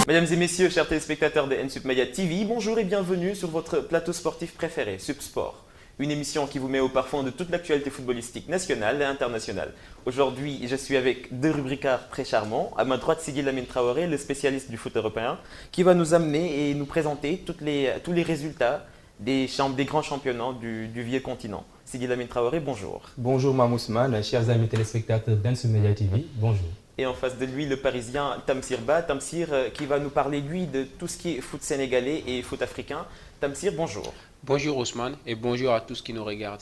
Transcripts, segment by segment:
Mesdames et messieurs, chers téléspectateurs de NSUP Media TV, bonjour et bienvenue sur votre plateau sportif préféré, Subsport. Une émission qui vous met au parfum de toute l'actualité footballistique nationale et internationale. Aujourd'hui, je suis avec deux rubricards très charmants. À ma droite, Sidi Lamine Traoré, le spécialiste du foot européen, qui va nous amener et nous présenter tous les résultats des grands championnats du vieux continent. Sidi Lamine Traoré, bonjour. Bonjour Mamousman, chers amis téléspectateurs d'NSUP Media TV, bonjour. Et en face de lui, le Parisien Tamsir Ba. Tamsir qui va nous parler, lui, de tout ce qui est foot sénégalais et foot africain. Tamsir, bonjour. Bonjour Ousmane et bonjour à tous qui nous regardent.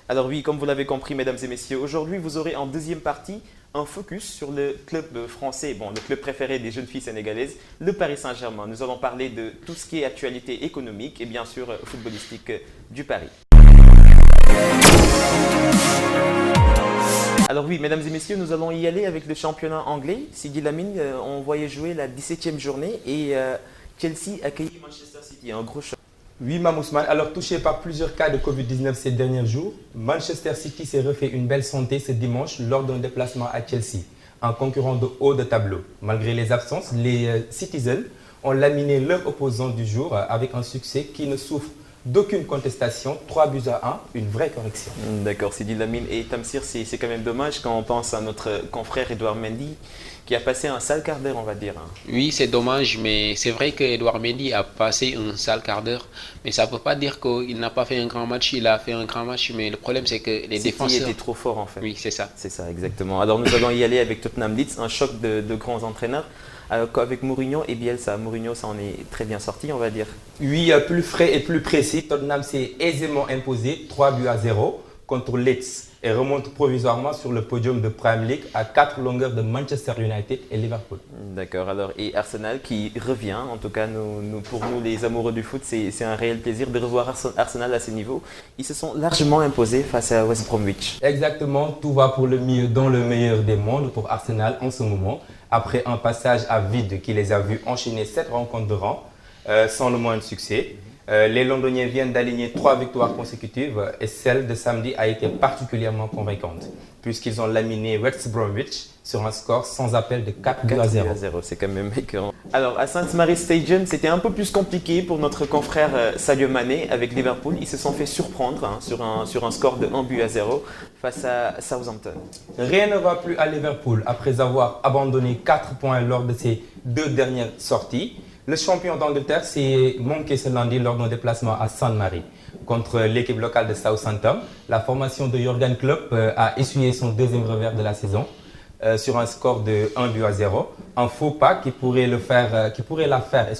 Alors oui, comme vous l'avez compris, mesdames et messieurs, aujourd'hui, vous aurez en deuxième partie un focus sur le club français, le club préféré des jeunes filles sénégalaises, le Paris Saint-Germain. Nous allons parler de tout ce qui est actualité économique et bien sûr footballistique du Paris. Alors oui, mesdames et messieurs, nous allons y aller avec le championnat anglais. Sidi Lamine, on voyait jouer la 17e journée et Chelsea accueillit Manchester City, un gros choc. Oui Mamousman, alors touché par plusieurs cas de Covid-19 ces derniers jours, Manchester City s'est refait une belle santé ce dimanche lors d'un déplacement à Chelsea, un concurrent de haut de tableau. Malgré les absences, les Citizens ont laminé leur opposant du jour avec un succès qui ne souffre d'aucune contestation, 3-1, une vraie correction. D'accord, Sidi Lamine et Tamsir, c'est quand même dommage quand on pense à notre confrère Edouard Mendy qui a passé un sale quart d'heure, on va dire. Oui, c'est dommage, mais c'est vrai que Edouard Mendy a passé un sale quart d'heure, mais ça ne veut pas dire qu'il n'a pas fait un grand match, il a fait un grand match, mais le problème c'est que les défenseurs étaient trop forts en fait. Oui, c'est ça. C'est ça, exactement. Alors nous allons y aller avec Tottenham Leeds, un choc de grands entraîneurs. Avec Mourinho et Bielsa. Mourinho, ça en est très bien sorti, on va dire. Oui, plus frais et plus précis, Tottenham s'est aisément imposé 3-0 contre Leeds et remonte provisoirement sur le podium de Premier League à 4 longueurs de Manchester United et Liverpool. D'accord, alors et Arsenal qui revient, en tout cas pour nous les amoureux du foot, c'est un réel plaisir de revoir Arsenal à ce niveau. Ils se sont largement imposés face à West Bromwich. Exactement, tout va pour le mieux dans le meilleur des mondes pour Arsenal en ce moment. Après un passage à vide qui les a vus enchaîner 7 rencontres de rang sans le moindre succès. Les Londoniens viennent d'aligner 3 victoires consécutives et celle de samedi a été particulièrement convaincante puisqu'ils ont laminé West Bromwich sur un score sans appel de 4-0. C'est quand même écœurant. Alors à St. Mary's Stadium, c'était un peu plus compliqué pour notre confrère Sadio Mané avec Liverpool. Ils se sont fait surprendre sur un score de 1-0 face à Southampton. Rien ne va plus à Liverpool après avoir abandonné 4 points lors de ses 2 dernières sorties. Le champion d'Angleterre s'est manqué ce lundi lors d'un déplacement à St. Mary contre l'équipe locale de Southampton. La formation de Jürgen Klopp a essuyé son deuxième revers de la saison sur un score de 1-0. Un faux pas qui pourrait la faire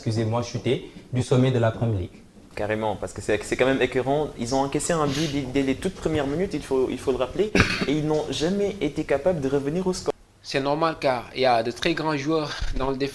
chuter du sommet de la Premier League. Carrément, parce que c'est quand même écœurant. Ils ont encaissé un but dès les toutes premières minutes, il faut le rappeler, et ils n'ont jamais été capables de revenir au score. C'est normal car il y a de très grands joueurs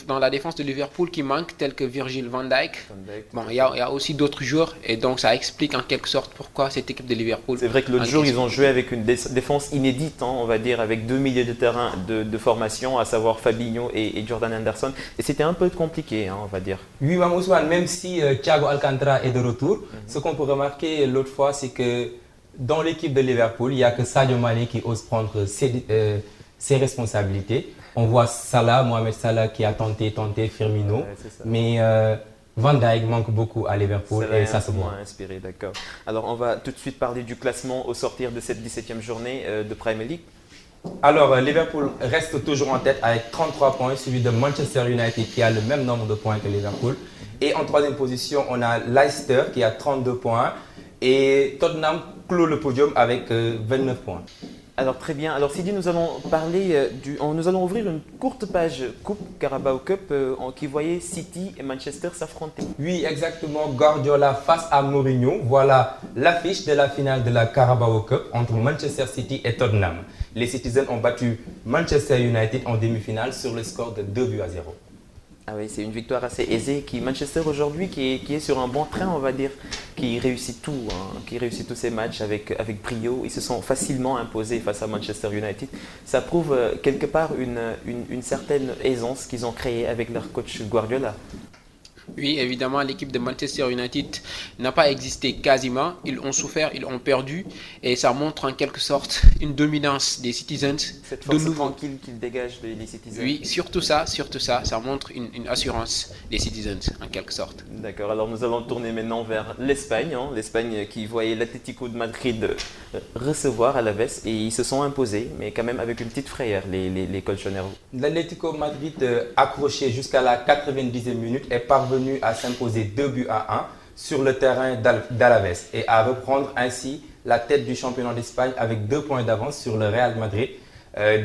dans la défense de Liverpool qui manquent, tels que Virgil van Dijk. Bon, il y a aussi d'autres joueurs et donc ça explique en quelque sorte pourquoi cette équipe de Liverpool... C'est vrai que l'autre jour, ils ont joué avec une défense inédite, on va dire, avec 2 milieux de terrain de formation, à savoir Fabinho et Jordan Henderson. Et c'était un peu compliqué, on va dire. Oui, Ousmane, même si Thiago Alcantara est de retour, ce qu'on peut remarquer l'autre fois, c'est que dans l'équipe de Liverpool, il n'y a que Sadio Mané qui ose prendre ses responsabilités. On voit Mohamed Salah qui a tenté Firmino, mais Van Dijk manque beaucoup à Liverpool et ça se voit. Inspiré, d'accord. Alors on va tout de suite parler du classement au sortir de cette 17e journée de Premier League. Alors Liverpool reste toujours en tête avec 33 points, suivi de Manchester United qui a le même nombre de points que Liverpool. Et en troisième position, on a Leicester qui a 32 points et Tottenham clôt le podium avec 29 points. Alors très bien, alors Sidi, nous allons ouvrir une courte page Coupe Carabao Cup qui voyait City et Manchester s'affronter. Oui, exactement, Guardiola face à Mourinho. Voilà l'affiche de la finale de la Carabao Cup entre Manchester City et Tottenham. Les Citizens ont battu Manchester United en demi-finale sur le score de 2-0. Ah oui, c'est une victoire assez aisée. Manchester aujourd'hui qui est sur un bon train, on va dire, qui réussit tout, qui réussit tous ses matchs avec brio. Ils se sont facilement imposés face à Manchester United. Ça prouve quelque part une certaine aisance qu'ils ont créée avec leur coach Guardiola. Oui, évidemment, l'équipe de Manchester United n'a pas existé quasiment. Ils ont souffert, ils ont perdu. Et ça montre en quelque sorte une dominance des Citizens. Cette force tranquille qu'ils dégagent les Citizens. Oui, surtout ça. Ça montre une assurance des Citizens en quelque sorte. D'accord, alors nous allons tourner maintenant vers l'Espagne. L'Espagne qui voyait l'Atlético de Madrid recevoir Alaves et ils se sont imposés, mais quand même avec une petite frayeur, les Colchoneros. L'Atlético Madrid, accroché jusqu'à la 90e minute, est parvenu à s'imposer 2-1 sur le terrain d'Alaves et à reprendre ainsi la tête du championnat d'Espagne avec 2 points d'avance sur le Real Madrid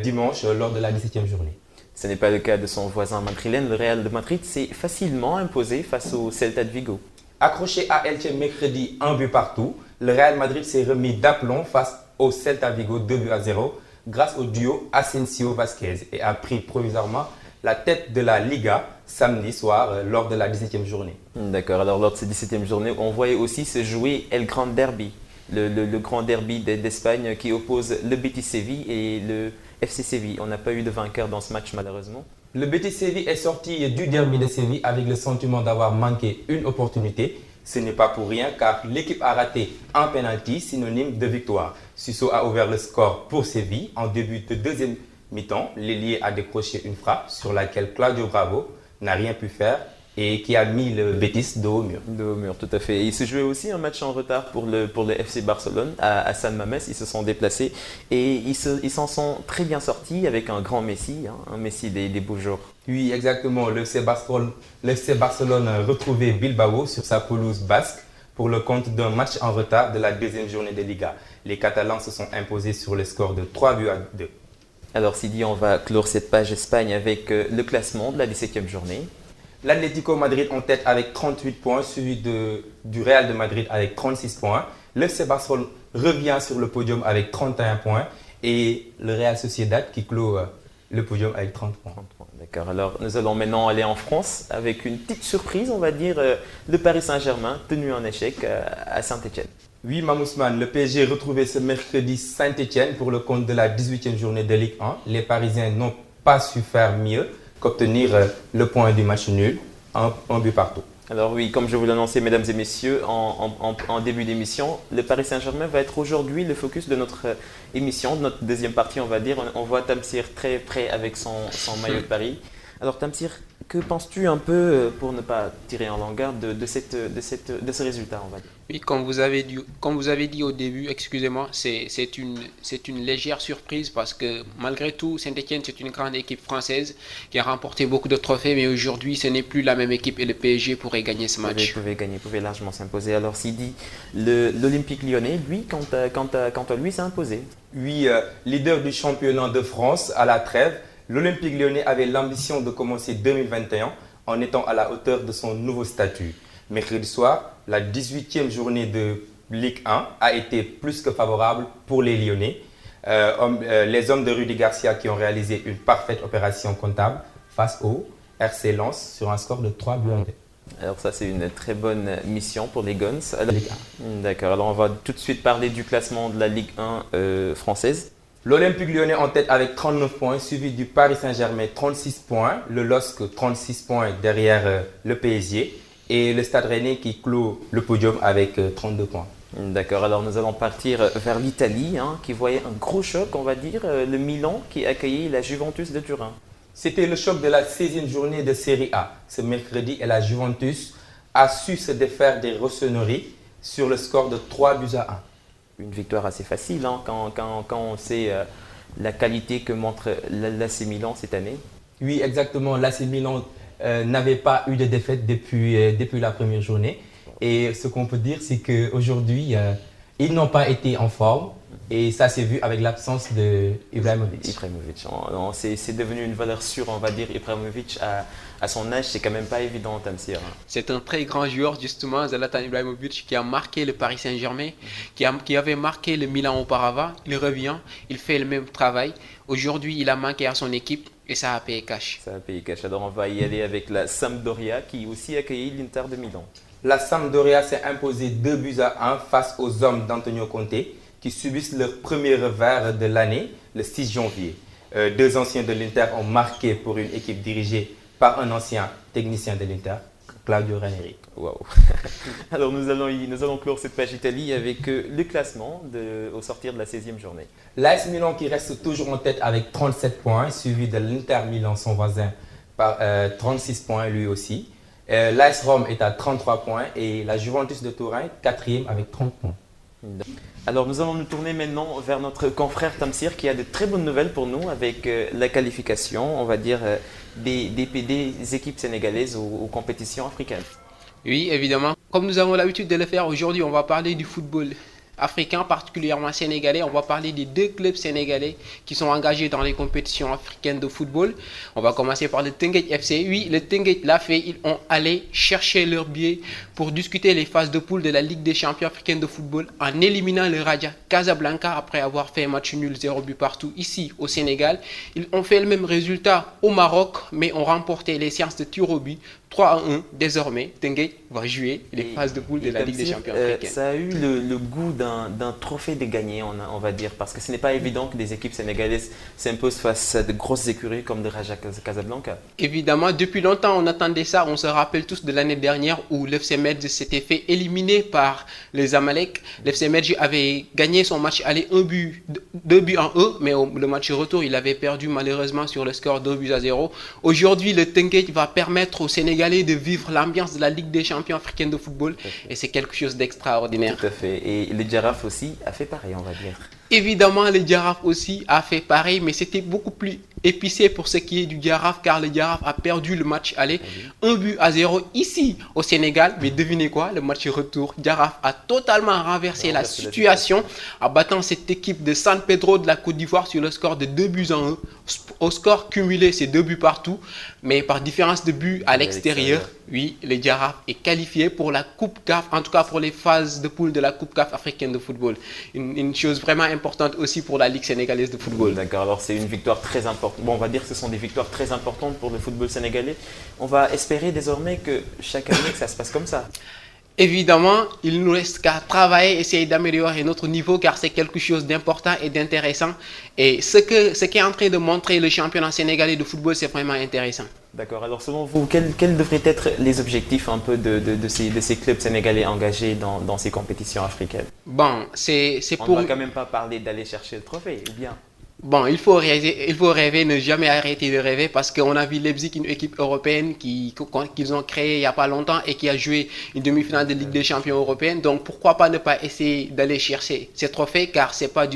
dimanche lors de la 17e journée. Ce n'est pas le cas de son voisin madrilène. Le Real de Madrid s'est facilement imposé face au Celta de Vigo. Accroché à Elche mercredi 1 but partout, le Real Madrid s'est remis d'aplomb face au Celta Vigo 2-0 grâce au duo Asensio-Vasquez et a pris provisoirement la tête de la Liga samedi soir lors de la 17e journée. D'accord, alors lors de cette 17e journée, on voyait aussi se jouer El Grand Derby, le grand derby d'Espagne qui oppose le Betis Séville et le FC Séville. On n'a pas eu de vainqueur dans ce match malheureusement. Le Betis Séville est sorti du derby de Séville avec le sentiment d'avoir manqué une opportunité. Ce n'est pas pour rien car l'équipe a raté un penalty synonyme de victoire. Suso a ouvert le score pour Séville en début de deuxième mi-temps. L'ailier a décroché une frappe sur laquelle Claudio Bravo n'a rien pu faire et qui a mis le Betis dos au mur. Dos au mur, tout à fait. Et il se jouait aussi un match en retard pour le FC Barcelone à San Mamés. Ils se sont déplacés et ils s'en sont très bien sortis avec un grand Messi, un Messi des beaux jours. Oui, exactement. Le FC Barcelone a retrouvé Bilbao sur sa pelouse basque pour le compte d'un match en retard de la deuxième journée de Liga. Les Catalans se sont imposés sur le score de 3-2. Alors Sidi, on va clore cette page Espagne avec le classement de la 17e journée. L'Atlético Madrid en tête avec 38 points, suivi du Real de Madrid avec 36 points. Le FC Barcelone revient sur le podium avec 31 points et le Real Sociedad qui clôt le podium avec 30 points. D'accord, alors nous allons maintenant aller en France avec une petite surprise, on va dire, le Paris Saint-Germain tenu en échec à Saint-Etienne. Oui, Mamousman, le PSG retrouvait ce mercredi Saint-Etienne pour le compte de la 18e journée de Ligue 1. Les Parisiens n'ont pas su faire mieux qu'obtenir le point du match nul, un but partout. Alors oui, comme je vous l'annonçais, mesdames et messieurs, en début d'émission, le Paris Saint-Germain va être aujourd'hui le focus de notre émission, de notre deuxième partie, on va dire. On voit Tamsir très prêt avec son maillot de Paris. Alors Tamsir, que penses-tu un peu, pour ne pas tirer en longueur, de ce résultat, on va dire? Oui, comme vous avez dit au début, excusez-moi, c'est une légère surprise parce que malgré tout, Saint-Etienne, c'est une grande équipe française qui a remporté beaucoup de trophées, mais aujourd'hui, ce n'est plus la même équipe et le PSG pourrait gagner ce match. Pouvait largement s'imposer. Alors Sidi, l'Olympique lyonnais, lui, quant à lui, s'est imposé. Oui, leader du championnat de France à la trêve, l'Olympique lyonnais avait l'ambition de commencer 2021 en étant à la hauteur de son nouveau statut. Mercredi soir, la 18e journée de Ligue 1 a été plus que favorable pour les Lyonnais. Les hommes de Rudy Garcia qui ont réalisé une parfaite opération comptable face au RC Lens sur un score de 3-2. Alors ça, c'est une très bonne mission pour les Guns. Ligue 1. D'accord, alors on va tout de suite parler du classement de la Ligue 1 française. L'Olympique lyonnais en tête avec 39 points, suivi du Paris Saint-Germain 36 points, le LOSC 36 points derrière le PSG et le Stade Rennais qui clôt le podium avec 32 points. D'accord, alors nous allons partir vers l'Italie qui voyait un gros choc, on va dire, le Milan qui accueillait la Juventus de Turin. C'était le choc de la 16e journée de Serie A. Ce mercredi, et la Juventus a su se défaire des Rossoneri sur le score de 3-1. Une victoire assez facile quand on sait la qualité que montre l'AC Milan cette année. Oui, exactement. L'AC Milan n'avait pas eu de défaite depuis la première journée. Et ce qu'on peut dire, c'est qu'aujourd'hui, ils n'ont pas été en forme. Et ça s'est vu avec l'absence de Ibrahimovic. C'est devenu une valeur sûre, on va dire. Ibrahimovic, à son âge, c'est quand même pas évident, Tamsir. C'est un très grand joueur, justement, Zlatan Ibrahimovic, qui a marqué le Paris Saint-Germain, qui avait marqué le Milan auparavant. Il revient, il fait le même travail. Aujourd'hui, il a manqué à son équipe et ça a payé cash. Ça a payé cash. Alors, on va y aller avec la Sampdoria qui aussi accueillit l'Inter de Milan. La Sampdoria s'est imposée 2-1 face aux hommes d'Antonio Conte, qui subissent leur premier revers de l'année, le 6 janvier. Deux anciens de l'Inter ont marqué pour une équipe dirigée par un ancien technicien de l'Inter, Claudio Ranieri. Waouh. Alors nous allons clore cette page Italie avec le classement au sortir de la 16e journée. L'AS Milan qui reste toujours en tête avec 37 points, suivi de l'Inter Milan, son voisin, par 36 points lui aussi. L'AS Rome est à 33 points et la Juventus de Turin, 4e avec 30 points. Alors nous allons nous tourner maintenant vers notre confrère Tamsir qui a de très bonnes nouvelles pour nous avec la qualification, on va dire, des équipes sénégalaises aux compétitions africaines. Oui, évidemment. Comme nous avons l'habitude de le faire aujourd'hui, on va parler du football africain, particulièrement sénégalais. On va parler des 2 clubs sénégalais qui sont engagés dans les compétitions africaines de football. On va commencer par le Teungueth FC. Oui, le Teungueth l'a fait. Ils ont allé chercher leur billet pour discuter les phases de poule de la Ligue des champions africaine de football en éliminant le Raja Casablanca après avoir fait un match nul 0 but partout ici au Sénégal. Ils ont fait le même résultat au Maroc, mais ont remporté les séances de tir au but 3-1. Désormais, Teungueth va jouer les phases de poule de la Ligue des champions africaine. Ça a eu le goût d'un trophée de gagné, on va dire, parce que ce n'est pas évident que des équipes sénégalaises s'imposent face à de grosses écuries comme le Raja Casablanca. Évidemment, depuis longtemps on attendait ça. On se rappelle tous de l'année dernière où l'FC Metz s'était fait éliminer par les Amalek. L'FC Metz avait gagné son match aller 2 buts en 1, mais le match retour il avait perdu malheureusement sur le score 2-0. Aujourd'hui, le Teungueth va permettre aux Sénégalais de vivre l'ambiance de la Ligue des champions africaine de football et c'est quelque chose d'extraordinaire. Tout à fait. Et le Giraffe aussi a fait pareil, on va dire. Évidemment, le Giraffe aussi a fait pareil, mais c'était beaucoup plus épicé pour ce qui est du Giraffe, car le Giraffe a perdu le match aller 1-0 ici au Sénégal. Mais devinez quoi, le match retour, Giraffe a totalement renversé la situation en battant cette équipe de San Pedro de la Côte d'Ivoire sur le score de 2-1. Au score cumulé, c'est 2 buts partout, mais par différence de buts à l'extérieur. Oui, le Giraffe est qualifié pour la Coupe CAF, en tout cas pour les phases de poule de la Coupe CAF africaine de football. Une chose vraiment importante aussi pour la Ligue sénégalaise de football. D'accord, alors c'est une victoire très importante. Bon, on va dire que ce sont des victoires très importantes pour le football sénégalais. On va espérer désormais que chaque année que ça se passe comme ça. Évidemment, il nous reste qu'à travailler, essayer d'améliorer notre niveau car c'est quelque chose d'important et d'intéressant. Et ce qu'est en train de montrer le championnat sénégalais de football, c'est vraiment intéressant. D'accord, alors selon vous, quels devraient être les objectifs un peu de ces clubs sénégalais engagés dans ces compétitions africaines? Bon, On ne va quand même pas parler d'aller chercher le trophée, ou bien? Bon, il faut rêver, ne jamais arrêter de rêver parce qu'on a vu Leipzig, une équipe européenne qu'ils ont créée il n'y a pas longtemps et qui a joué une demi-finale de Ligue des champions européenne. Donc pourquoi pas ne pas essayer d'aller chercher ces trophées car c'est pas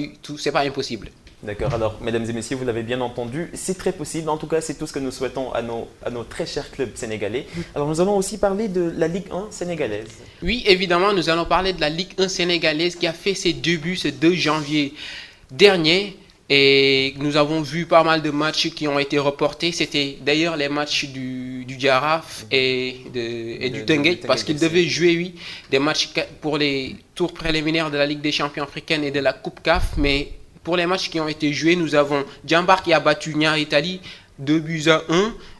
impossible. D'accord, alors mesdames et messieurs, vous l'avez bien entendu, c'est très possible. En tout cas, c'est tout ce que nous souhaitons à nos très chers clubs sénégalais. Alors nous allons aussi parler de la Ligue 1 sénégalaise. Oui, évidemment, nous allons parler de la Ligue 1 sénégalaise qui a fait ses débuts ce 2 janvier dernier. Et nous avons vu pas mal de matchs qui ont été reportés. C'était d'ailleurs les matchs du Giraffe et du Teungueth parce qu'ils devaient jouer des matchs pour les tours préliminaires de la Ligue des champions africaine et de la Coupe CAF. Mais pour les matchs qui ont été joués, nous avons Djambar qui a battu Niar Italie 2-1,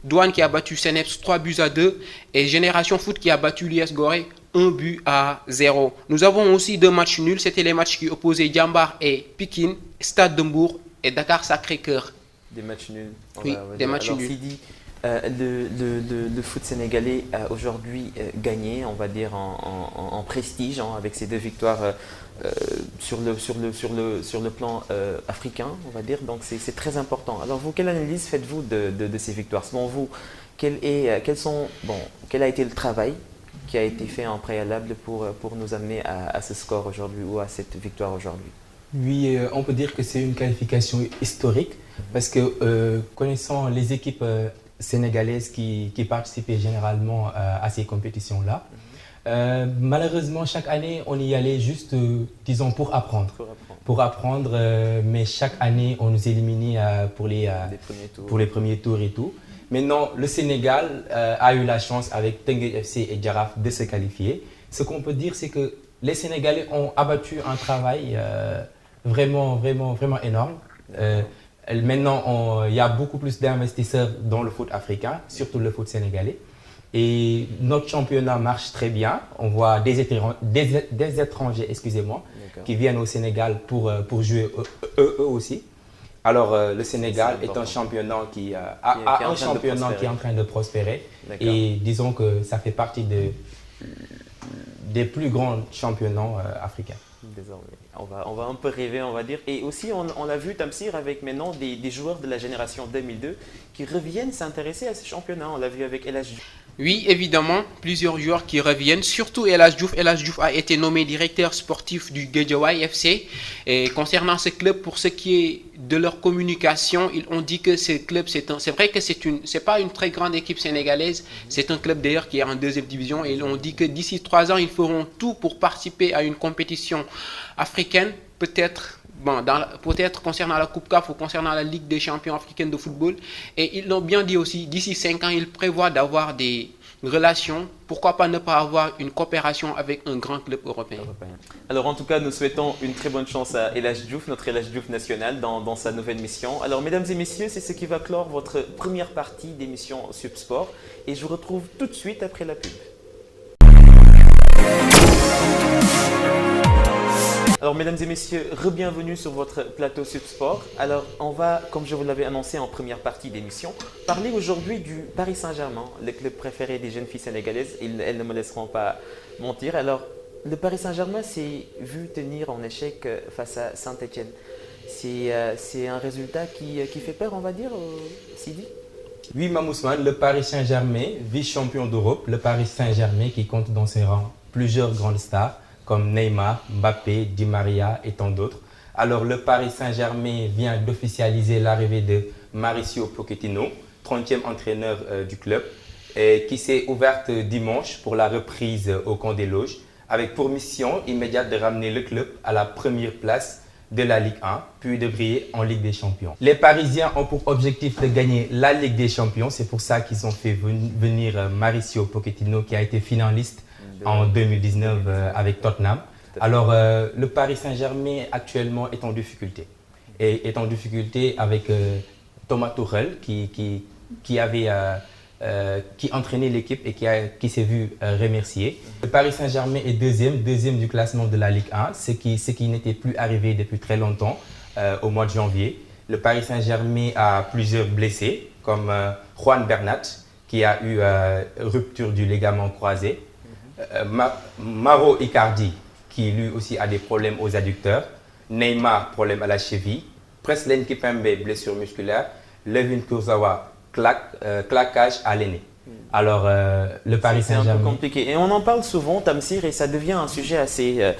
Douane qui a battu Seneps 3-2 et Génération Foot qui a battu l'US Gorée 1-0. Nous avons aussi 2 matchs nuls. C'était les matchs qui opposaient Djambar et Pikine, Stade de Mbour et Dakar Sacré-Cœur. Des matchs nuls. Oui, des matchs nuls. Sidi, le foot sénégalais a aujourd'hui gagné, on va dire, en prestige, avec ces 2 victoires sur le plan africain, on va dire. Donc c'est très important. Alors vous, quelle analyse faites-vous de ces victoires? Selon vous, quel a été le travail qui a été fait en préalable pour nous amener à ce score aujourd'hui ou à cette victoire aujourd'hui? Oui, on peut dire que c'est une qualification historique parce que connaissant les équipes sénégalaises qui participaient généralement à ces compétitions-là, malheureusement chaque année on y allait juste, disons, pour apprendre. Mais chaque année on nous éliminait pour les premiers tours et tout. Maintenant, le Sénégal a eu la chance avec Teungueth FC et Giraffe de se qualifier. Ce qu'on peut dire, c'est que les Sénégalais ont abattu un travail vraiment énorme. Maintenant, il y a beaucoup plus d'investisseurs dans le foot africain, surtout le foot sénégalais. Et notre championnat marche très bien. On voit des étrangers, qui viennent au Sénégal pour jouer eux aussi. Alors, le Sénégal est un championnat qui est en train de prospérer. Et disons que ça fait partie des plus grands championnats africains. Désormais. On va un peu rêver, on va dire. Et aussi, on l'a vu, Tamsir, avec maintenant des joueurs de la génération 2002 qui reviennent s'intéresser à ce championnat. On l'a vu avec El Hadji. Oui, évidemment, plusieurs joueurs qui reviennent, surtout El Hadji Diouf. El Hadji Diouf a été nommé directeur sportif du Guédiawaye FC. Et concernant ce club, pour ce qui est de leur communication, ils ont dit que ce club, c'est vrai que c'est pas une très grande équipe sénégalaise. C'est un club d'ailleurs qui est en deuxième division. Et ils ont dit que d'ici 3 ans, ils feront tout pour participer à une compétition africaine, peut-être. Bon, peut-être concernant la Coupe CAF ou concernant la Ligue des champions africaine de football. Et ils l'ont bien dit aussi, d'ici 5 ans, ils prévoient d'avoir des relations. Pourquoi pas ne pas avoir une coopération avec un grand club européen. Alors en tout cas, nous souhaitons une très bonne chance à El Hadji Diouf, notre El Hadji Diouf national, dans sa nouvelle mission. Alors mesdames et messieurs, c'est ce qui va clore votre première partie d'émission Subsport. Et je vous retrouve tout de suite après la pub. Alors mesdames et messieurs, re-bienvenue sur votre plateau Subsport. Alors on va, comme je vous l'avais annoncé en première partie d'émission, parler aujourd'hui du Paris Saint-Germain, le club préféré des jeunes filles sénégalaises. Elles ne me laisseront pas mentir. Alors le Paris Saint-Germain s'est vu tenir en échec face à Saint-Etienne. C'est un résultat qui fait peur, on va dire, Sidi? Oui, Mamousman, le Paris Saint-Germain, vice-champion d'Europe, le Paris Saint-Germain qui compte dans ses rangs plusieurs grandes stars, comme Neymar, Mbappé, Di Maria et tant d'autres. Alors le Paris Saint-Germain vient d'officialiser l'arrivée de Mauricio Pochettino, 30e entraîneur du club, et qui s'est ouverte dimanche pour la reprise au camp des loges, avec pour mission immédiate de ramener le club à la première place de la Ligue 1, puis de briller en Ligue des Champions. Les Parisiens ont pour objectif de gagner la Ligue des Champions, c'est pour ça qu'ils ont fait venir Mauricio Pochettino qui a été finaliste en 2019 avec Tottenham. Alors, le Paris Saint-Germain actuellement est en difficulté. Et est en difficulté avec Thomas Tuchel qui entraînait l'équipe et qui s'est vu remercier. Le Paris Saint-Germain est deuxième du classement de la Ligue 1, ce qui n'était plus arrivé depuis très longtemps au mois de janvier. Le Paris Saint-Germain a plusieurs blessés, comme Juan Bernat, qui a eu rupture du ligament croisé. Mauro Icardi, qui lui aussi a des problèmes aux adducteurs. Neymar, problème à la cheville. Preslen Kimpembe, blessure musculaire. Levin Kurzawa, claquage à l'aîné. Alors, le Paris Saint-Germain… C'est un peu compliqué. Et on en parle souvent, Tamsir, et ça devient un sujet assez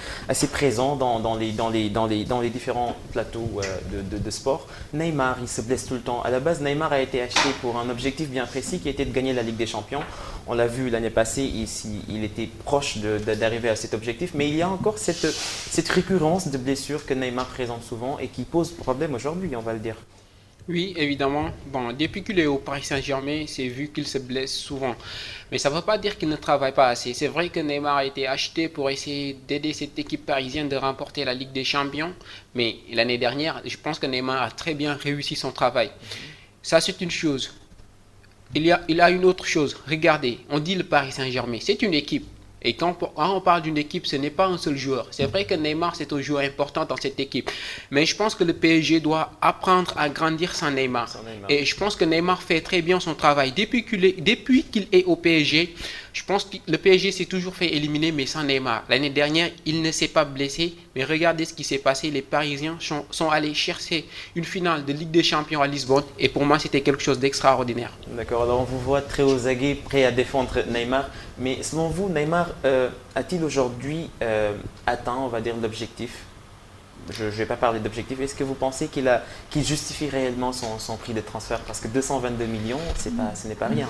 présent dans les différents plateaux de sport. Neymar, il se blesse tout le temps. À la base, Neymar a été acheté pour un objectif bien précis qui était de gagner la Ligue des Champions. On l'a vu l'année passée, il était proche d'arriver à cet objectif. Mais il y a encore cette récurrence de blessures que Neymar présente souvent et qui pose problème aujourd'hui, on va le dire. Oui, évidemment. Bon, depuis qu'il est au Paris Saint-Germain, c'est vu qu'il se blesse souvent. Mais ça ne veut pas dire qu'il ne travaille pas assez. C'est vrai que Neymar a été acheté pour essayer d'aider cette équipe parisienne de remporter la Ligue des Champions. Mais l'année dernière, je pense que Neymar a très bien réussi son travail. Ça, c'est une chose. Il y a une autre chose. Regardez, on dit le Paris Saint-Germain, c'est une équipe. Et quand on parle d'une équipe, ce n'est pas un seul joueur. C'est vrai que Neymar, c'est un joueur important dans cette équipe. Mais je pense que le PSG doit apprendre à grandir sans Neymar. Et je pense que Neymar fait très bien son travail. Depuis qu'il est au PSG, je pense que le PSG s'est toujours fait éliminer, mais sans Neymar. L'année dernière, il ne s'est pas blessé. Mais regardez ce qui s'est passé. Les Parisiens sont allés chercher une finale de Ligue des Champions à Lisbonne. Et pour moi, c'était quelque chose d'extraordinaire. D'accord, alors on vous voit très aux aguets, prêt à défendre Neymar. Mais selon vous, Neymar a-t-il aujourd'hui atteint, on va dire, l'objectif? Je ne vais pas parler d'objectif. Est-ce que vous pensez qu'il justifie réellement son prix de transfert? Parce que 222 millions, ce n'est pas rien.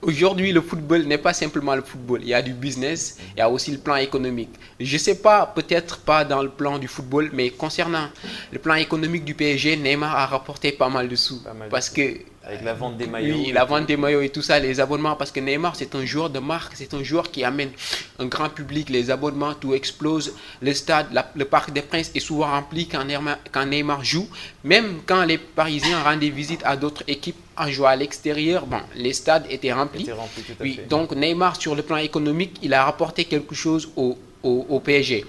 Aujourd'hui, le football n'est pas simplement le football. Il y a du business, il y a aussi le plan économique. Je ne sais pas, peut-être pas dans le plan du football, mais concernant le plan économique du PSG, Neymar a rapporté pas mal de sous. Parce que avec la vente des maillots. Oui, la vente des maillots et tout ça, les abonnements. Parce que Neymar, c'est un joueur de marque, c'est un joueur qui amène un grand public, les abonnements, tout explose. Le stade, le Parc des Princes est souvent rempli quand Neymar joue. Même quand les Parisiens rendent des visites à d'autres équipes en jouant à l'extérieur, bon, les stades étaient remplis. Oui, donc Neymar, sur le plan économique, il a rapporté quelque chose au PSG.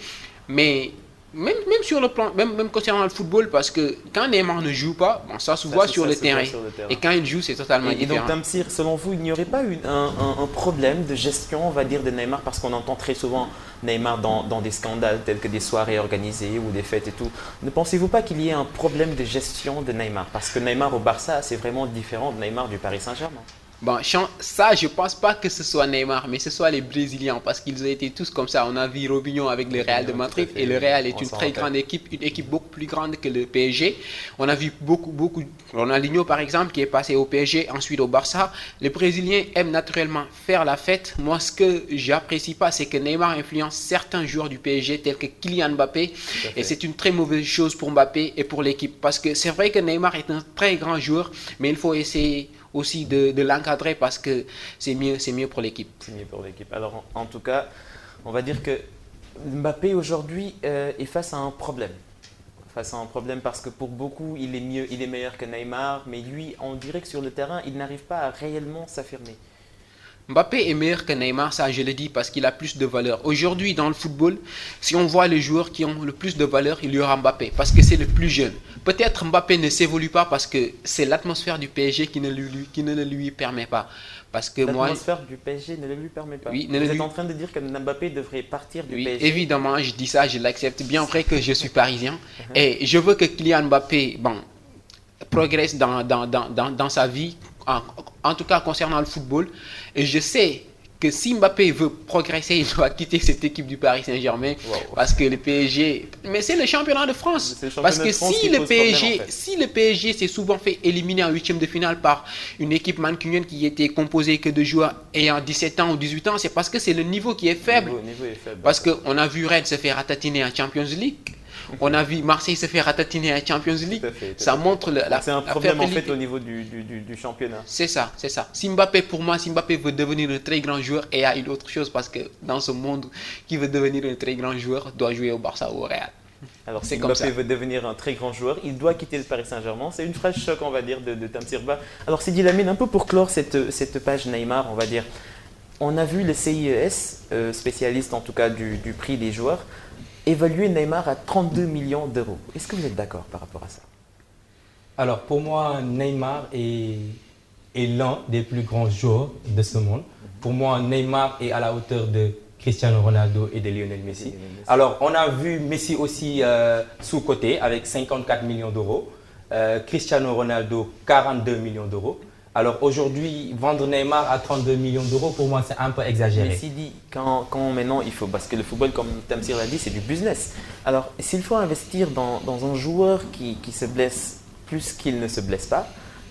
Mais Même sur le plan, même concernant le football, parce que quand Neymar ne joue pas, bon, ça se voit sur le terrain. Et quand il joue, c'est totalement différent. Et donc, Tamsir, selon vous, il n'y aurait pas un problème de gestion, on va dire, de Neymar, parce qu'on entend très souvent Neymar dans des scandales tels que des soirées organisées ou des fêtes et tout. Ne pensez-vous pas qu'il y ait un problème de gestion de Neymar? Parce que Neymar au Barça, c'est vraiment différent de Neymar du Paris Saint-Germain. Bon, ça, je pense pas que ce soit Neymar, mais ce soit les Brésiliens, parce qu'ils ont été tous comme ça. On a vu Robinho avec le Real de Madrid, et le Real est une très grande équipe, une équipe beaucoup plus grande que le PSG. On a vu beaucoup, Ronaldinho par exemple, qui est passé au PSG, ensuite au Barça. Les Brésiliens aiment naturellement faire la fête. Moi, ce que j'apprécie pas, c'est que Neymar influence certains joueurs du PSG, tels que Kylian Mbappé, et c'est une très mauvaise chose pour Mbappé et pour l'équipe, parce que c'est vrai que Neymar est un très grand joueur, mais il faut essayer aussi de l'encadrer parce que c'est mieux pour l'équipe. C'est mieux pour l'équipe. Alors en tout cas, on va dire que Mbappé aujourd'hui est face à un problème. Face à un problème parce que pour beaucoup, il est meilleur que Neymar, mais lui, on dirait que sur le terrain, il n'arrive pas à réellement s'affirmer. Mbappé est meilleur que Neymar, ça je le dis parce qu'il a plus de valeur. Aujourd'hui dans le football, si on voit les joueurs qui ont le plus de valeur, il y aura Mbappé parce que c'est le plus jeune. Peut-être Mbappé ne s'évolue pas parce que c'est l'atmosphère du PSG qui ne le lui permet pas. Parce que l'atmosphère du PSG ne le lui permet pas. Oui, vous êtes en train de dire que Mbappé devrait partir du PSG? Évidemment, je dis ça, je l'accepte. Bien vrai que je suis parisien et je veux que Kylian Mbappé progresse dans sa vie, en tout cas concernant le football. Et je sais que si Mbappé veut progresser, il doit quitter cette équipe du Paris Saint-Germain parce que le PSG... Mais c'est le championnat de France. Parce que si le PSG s'est souvent fait éliminer en huitième de finale par une équipe mancunienne qui était composée que de joueurs ayant 17 ans ou 18 ans, c'est parce que c'est le niveau qui est faible. Le niveau est faible. Parce qu'on a vu Rennes se faire ratatiner en Champions League. On a vu Marseille se faire ratatiner en Champions League. Ça montre c'est un problème en fait au niveau du championnat. C'est ça. Si Mbappé veut devenir un très grand joueur, et il y a une autre chose parce que dans ce monde, qui veut devenir un très grand joueur doit jouer au Barça ou au Real. Alors si Mbappé veut devenir un très grand joueur, il doit quitter le Paris Saint-Germain. C'est une phrase choc, on va dire, de Tamsir Ba. Alors Sidi Lamine, un peu pour clore cette page Neymar, on va dire. On a vu le CIES, spécialiste en tout cas du prix des joueurs, évaluer Neymar à 32 millions d'euros. Est-ce que vous êtes d'accord par rapport à ça? Alors pour moi, Neymar est l'un des plus grands joueurs de ce monde. Pour moi, Neymar est à la hauteur de Cristiano Ronaldo et de Lionel Messi. Alors on a vu Messi aussi sous-coté avec 54 millions d'euros. Cristiano Ronaldo, 42 millions d'euros. Alors aujourd'hui, vendre Neymar à 32 millions d'euros, pour moi, c'est un peu exagéré. Mais s'il dit, quand maintenant il faut, parce que le football, comme Tamsir l'a dit, c'est du business. Alors, s'il faut investir dans un joueur qui se blesse plus qu'il ne se blesse pas,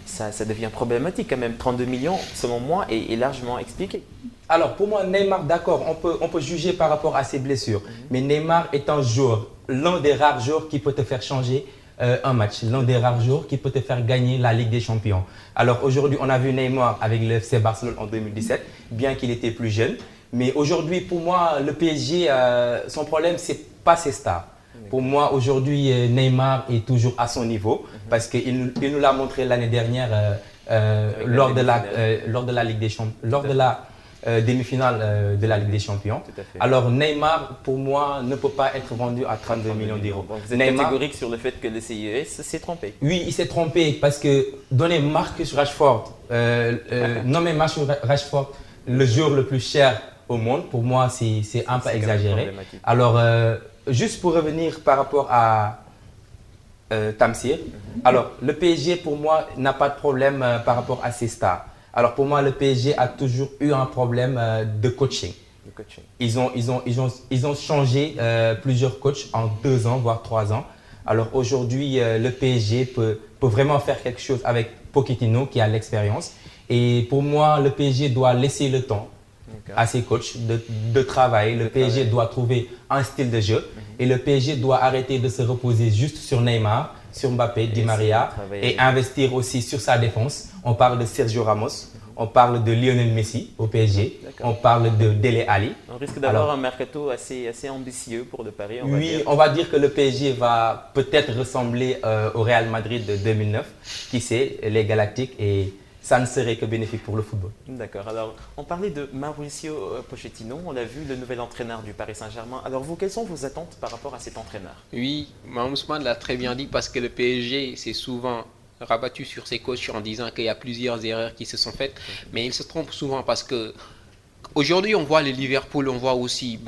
ça devient problématique quand même. 32 millions, selon moi, est largement expliqué. Alors, pour moi, Neymar, d'accord, on peut juger par rapport à ses blessures. Mais Neymar est un joueur, l'un des rares joueurs qui peut te faire changer un match, l'un des rares jours qui peut te faire gagner la Ligue des Champions. Alors aujourd'hui, on a vu Neymar avec le FC Barcelone en 2017, bien qu'il était plus jeune. Mais aujourd'hui, pour moi, le PSG, son problème, c'est pas ses stars. Pour moi, aujourd'hui, Neymar est toujours à son niveau parce qu'il nous l'a montré l'année dernière lors de la Ligue des Champions, lors de la demi-finale de la Ligue des Champions. Alors Neymar, pour moi, ne peut pas être vendu à 32 millions d'euros. Vous êtes catégorique sur le fait que le CIES s'est trompé? Oui, il s'est trompé parce que donner Marcus Rashford, nommer Marcus Rashford le joueur le plus cher au monde, pour moi, c'est un peu exagéré. Alors, juste pour revenir par rapport à Tamsir, alors le PSG, pour moi, n'a pas de problème par rapport à ses stars. Alors pour moi, le PSG a toujours eu un problème de coaching. Ils ont changé plusieurs coachs en 2 ans, voire 3 ans. Alors aujourd'hui, le PSG peut vraiment faire quelque chose avec Pochettino qui a l'expérience. Et pour moi, le PSG doit laisser le temps à ses coachs de travailler. Le PSG doit trouver un style de jeu. Et le PSG doit arrêter de se reposer juste sur Neymar, sur Mbappé, Di Maria et investir aussi sur sa défense. On parle de Sergio Ramos, on parle de Lionel Messi au PSG, on parle de Dele Alli. On risque d'avoir un mercato assez ambitieux pour le Paris. On va dire que le PSG va peut-être ressembler au Real Madrid de 2009. Qui sait, les Galactiques, et ça ne serait que bénéfique pour le football. D'accord. Alors, on parlait de Mauricio Pochettino, on l'a vu, le nouvel entraîneur du Paris Saint-Germain. Alors, vous, quelles sont vos attentes par rapport à cet entraîneur? Oui, Ousmane l'a très bien dit parce que le PSG s'est souvent rabattu sur ses coachs en disant qu'il y a plusieurs erreurs qui se sont faites, mais il se trompe souvent parce que aujourd'hui on voit le Liverpool, on voit aussi,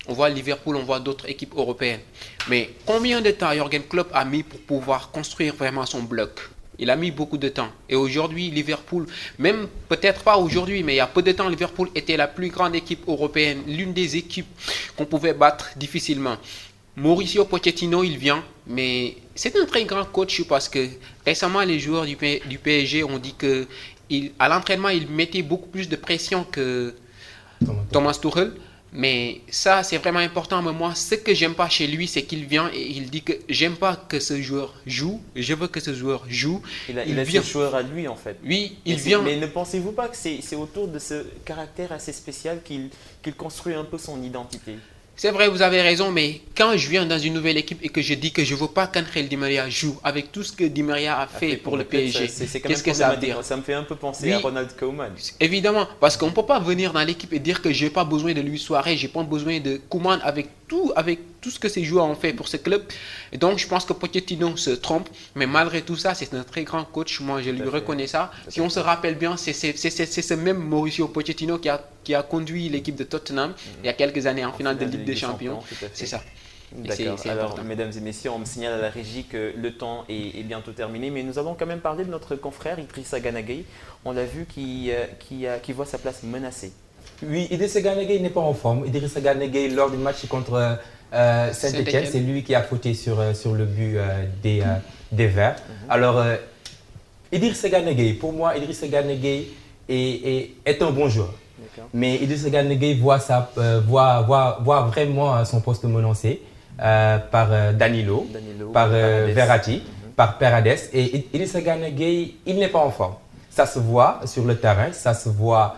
on voit Liverpool, on voit d'autres équipes européennes. Mais combien de temps Jürgen Klopp a mis pour pouvoir construire vraiment son bloc? Il a mis beaucoup de temps. Et aujourd'hui, Liverpool, même peut-être pas aujourd'hui, mais il y a peu de temps, Liverpool était la plus grande équipe européenne, l'une des équipes qu'on pouvait battre difficilement. Mauricio Pochettino, il vient, mais c'est un très grand coach parce que récemment, les joueurs du PSG ont dit qu'à l'entraînement, il mettait beaucoup plus de pression que Thomas Tuchel. Mais ça, c'est vraiment important. Mais moi, ce que j'aime pas chez lui, c'est qu'il vient et il dit que j'aime pas que ce joueur joue. Je veux que ce joueur joue. Il a ce joueur à lui, en fait. Oui, il vient. Mais ne pensez-vous pas que c'est autour de ce caractère assez spécial qu'il construit un peu son identité? C'est vrai, vous avez raison, mais quand je viens dans une nouvelle équipe et que je dis que je ne veux pas qu'Angel Di Maria joue avec tout ce que Di Maria a fait pour le PSG, qu'est-ce que ça veut dire? Ça me fait un peu penser à Ronald Koeman. Évidemment, parce qu'on ne peut pas venir dans l'équipe et dire que je n'ai pas besoin de Luis Suarez, je n'ai pas besoin de Koeman avec tout ce que ces joueurs ont fait pour ce club. Et donc, je pense que Pochettino se trompe, mais malgré tout ça, c'est un très grand coach. Moi, je lui reconnais ça. Si on se rappelle bien, c'est ce même Mauricio Pochettino qui a conduit l'équipe de Tottenham il y a quelques années en finale de Ligue des Champions. C'est ça. D'accord. Alors, mesdames et messieurs, on me signale à la régie que le temps est bientôt terminé, mais nous allons quand même parler de notre confrère Idrissa Gana Gueye. On l'a vu qui voit sa place menacée. Oui, Idrissa Gana Gueye n'est pas en forme. Idrissa Gana Gueye, lors du match contre Saint-Étienne, c'est lui qui a fauté sur le but des Verts. Alors, Idrissa Gana Gueye, pour moi, Idrissa Gana Gueye est un bon joueur. Mais Idrissa Gana Gueye voit vraiment son poste menacé par Danilo, par Verratti, par Paredes. Et Idrissa Gana Gueye, il n'est pas en forme. Ça se voit sur le terrain, ça se voit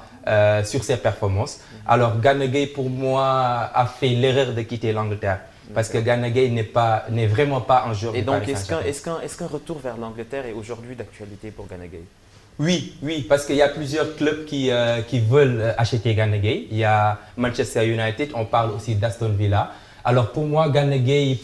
sur ses performances. Alors Gana Gueye, pour moi, a fait l'erreur de quitter l'Angleterre. Parce que Gana Gueye n'est vraiment pas un joueur. Et donc, est-ce qu'un retour vers l'Angleterre est aujourd'hui d'actualité pour Gana Gueye? Oui, parce qu'il y a plusieurs clubs qui veulent acheter Gana Gueye. Il y a Manchester United, on parle aussi d'Aston Villa. Alors pour moi, Gana Gueye,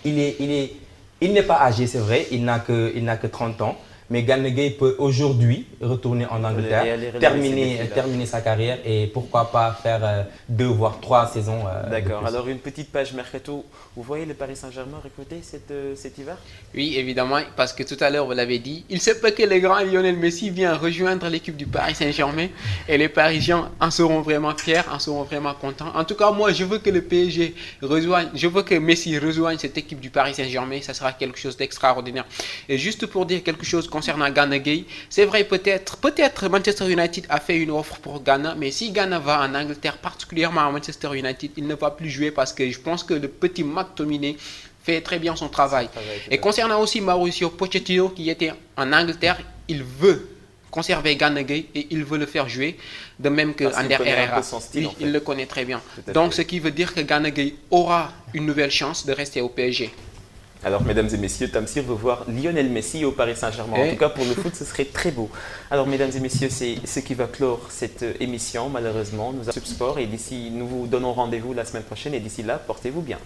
il n'est pas âgé, c'est vrai, il n'a que 30 ans. Mais Gana Gueye peut aujourd'hui retourner en Angleterre, terminer sa carrière et pourquoi pas faire 2 voire 3 saisons. D'accord. Alors une petite page mercato. Vous voyez le Paris Saint-Germain recruter cet hiver? Oui, évidemment, parce que tout à l'heure vous l'avez dit, il se peut que le grand Lionel Messi vienne rejoindre l'équipe du Paris Saint-Germain et les Parisiens en seront vraiment fiers, en seront vraiment contents. En tout cas, moi, je veux que le PSG je veux que Messi rejoigne cette équipe du Paris Saint-Germain. Ça sera quelque chose d'extraordinaire. Et juste pour dire quelque chose concernant Gana Gueye, c'est vrai, peut-être Manchester United a fait une offre pour Gana, mais si Gana va en Angleterre, particulièrement à Manchester United, il ne va plus jouer parce que je pense que le petit McTominay fait très bien son travail. Et concernant aussi Mauricio Pochettino qui était en Angleterre, il veut conserver Gana Gueye et il veut le faire jouer, de même que Ander Herrera. Oui, il le connaît très bien. Donc ce qui veut dire que Gana Gueye aura une nouvelle chance de rester au PSG. Alors, mesdames et messieurs, Tamsir veut voir Lionel Messi au Paris Saint-Germain. En tout cas, pour le foot, ce serait très beau. Alors, mesdames et messieurs, c'est ce qui va clore cette émission, malheureusement. Nous avons Subsport et d'ici, nous vous donnons rendez-vous la semaine prochaine. Et d'ici là, portez-vous bien.